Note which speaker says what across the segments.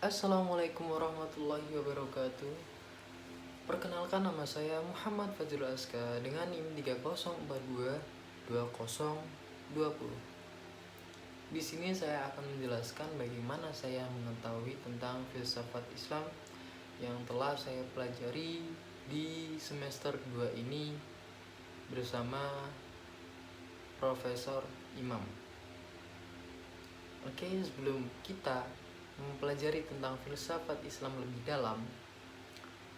Speaker 1: Assalamualaikum warahmatullahi wabarakatuh. Perkenalkan, nama saya Muhammad Fazrul Aska dengan NIM 30422020. Di sini saya akan menjelaskan bagaimana saya mengetahui tentang filsafat Islam yang telah saya pelajari di semester 2 ini bersama Profesor Imam. Oke, sebelum kita mempelajari tentang filsafat Islam lebih dalam,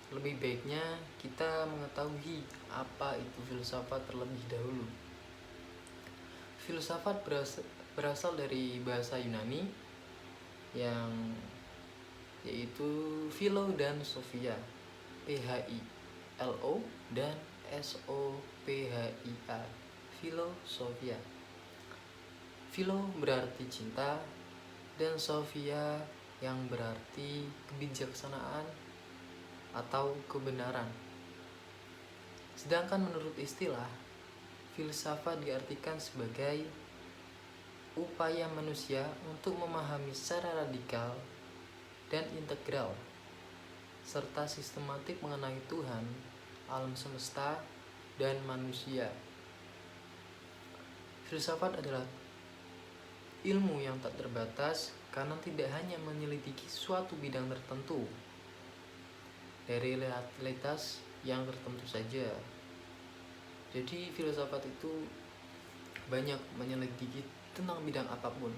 Speaker 1: lebih baiknya kita mengetahui apa itu filsafat terlebih dahulu. Filsafat berasal dari bahasa Yunani yang yaitu philo dan sophia, PHILO dan SOPHIA, philosophia. Philo berarti cinta dan sophia yang berarti kebijaksanaan atau kebenaran. Sedangkan menurut istilah, filsafat diartikan sebagai upaya manusia untuk memahami secara radikal dan integral serta sistematik mengenai Tuhan, alam semesta, dan manusia. Filsafat adalah ilmu yang tak terbatas karena tidak hanya menyelidiki suatu bidang tertentu dari realitas yang tertentu saja. Jadi filsafat itu banyak menyelidiki tentang bidang apapun,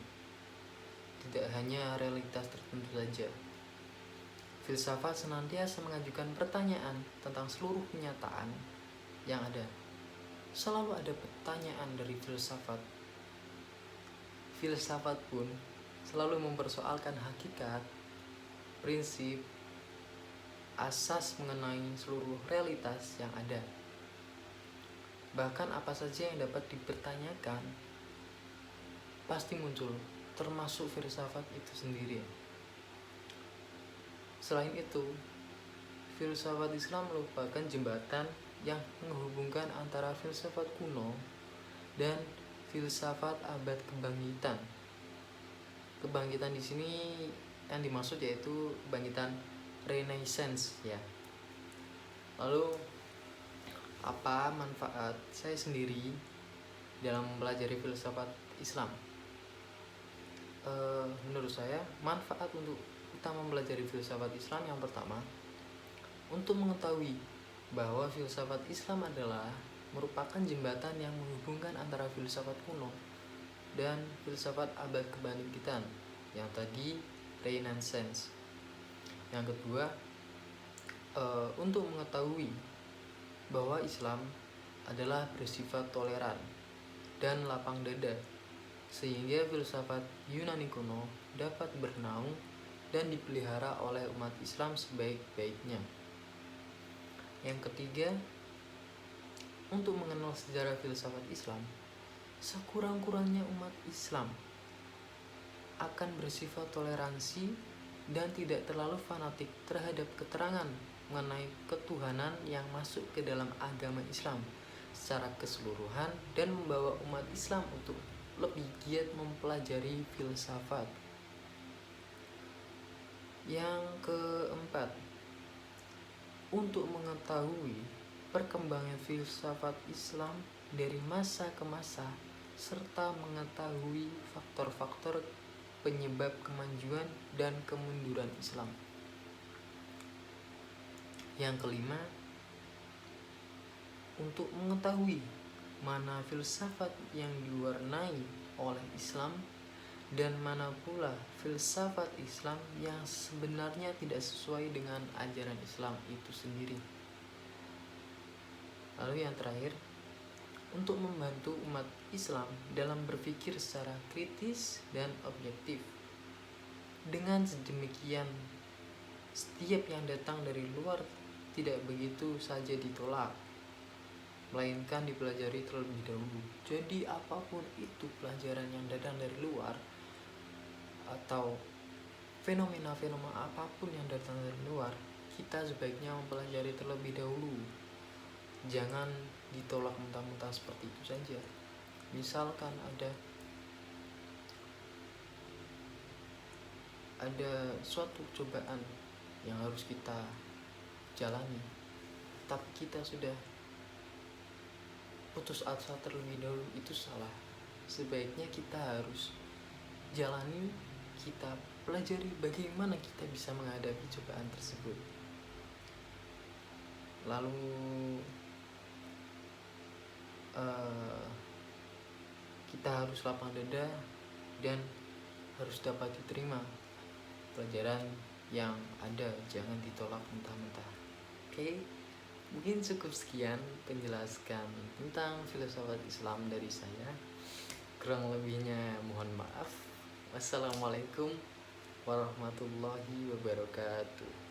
Speaker 1: tidak hanya realitas tertentu saja. Filsafat senantiasa mengajukan pertanyaan tentang seluruh kenyataan yang ada. Selalu ada pertanyaan dari filsafat. Filsafat pun selalu mempersoalkan hakikat, prinsip, asas mengenai seluruh realitas yang ada. Bahkan apa saja yang dapat dipertanyakan pasti muncul, termasuk filsafat itu sendiri. Selain itu, filsafat Islam merupakan jembatan yang menghubungkan antara filsafat kuno dan filsafat abad kebangkitan. Kebangkitan di sini yang dimaksud yaitu kebangkitan Renaissance ya. Lalu apa manfaat saya sendiri dalam mempelajari filsafat Islam? Menurut saya manfaat untuk kita mempelajari filsafat Islam yang pertama, untuk mengetahui bahwa filsafat Islam adalah merupakan jembatan yang menghubungkan antara filsafat kuno dan filsafat abad kebangkitan yang tadi Renaissance. Yang kedua, untuk mengetahui bahwa Islam adalah bersifat toleran dan lapang dada, sehingga filsafat Yunani kuno dapat bernaung dan dipelihara oleh umat Islam sebaik-baiknya. Yang ketiga, untuk mengenal sejarah filsafat Islam, sekurang-kurangnya umat Islam akan bersifat toleransi dan tidak terlalu fanatik terhadap keterangan mengenai ketuhanan yang masuk ke dalam agama Islam secara keseluruhan dan membawa umat Islam untuk lebih giat mempelajari filsafat. Yang keempat, untuk mengetahui perkembangan filsafat Islam dari masa ke masa serta mengetahui faktor-faktor penyebab kemajuan dan kemunduran Islam. Yang kelima, untuk mengetahui mana filsafat yang diwarnai oleh Islam dan mana pula filsafat Islam yang sebenarnya tidak sesuai dengan ajaran Islam itu sendiri. Lalu yang terakhir, untuk membantu umat Islam dalam berpikir secara kritis dan objektif. Dengan sedemikian, setiap yang datang dari luar tidak begitu saja ditolak, melainkan dipelajari terlebih dahulu. Jadi apapun itu pelajaran yang datang dari luar atau fenomena-fenomena apapun yang datang dari luar, kita sebaiknya mempelajari terlebih dahulu. Jangan ditolak mentah-mentah seperti itu saja. Misalkan ada ada suatu cobaan yang harus kita jalani, tapi kita sudah putus asa terlebih dahulu, itu salah. Sebaiknya kita harus jalani, kita pelajari bagaimana kita bisa menghadapi cobaan tersebut. Lalu kita harus lapang dada dan harus dapat diterima pelajaran yang ada, jangan ditolak mentah-mentah. Oke, mungkin cukup sekian penjelasan tentang filsafat Islam dari saya. Kurang lebihnya mohon maaf. Wassalamualaikum warahmatullahi wabarakatuh.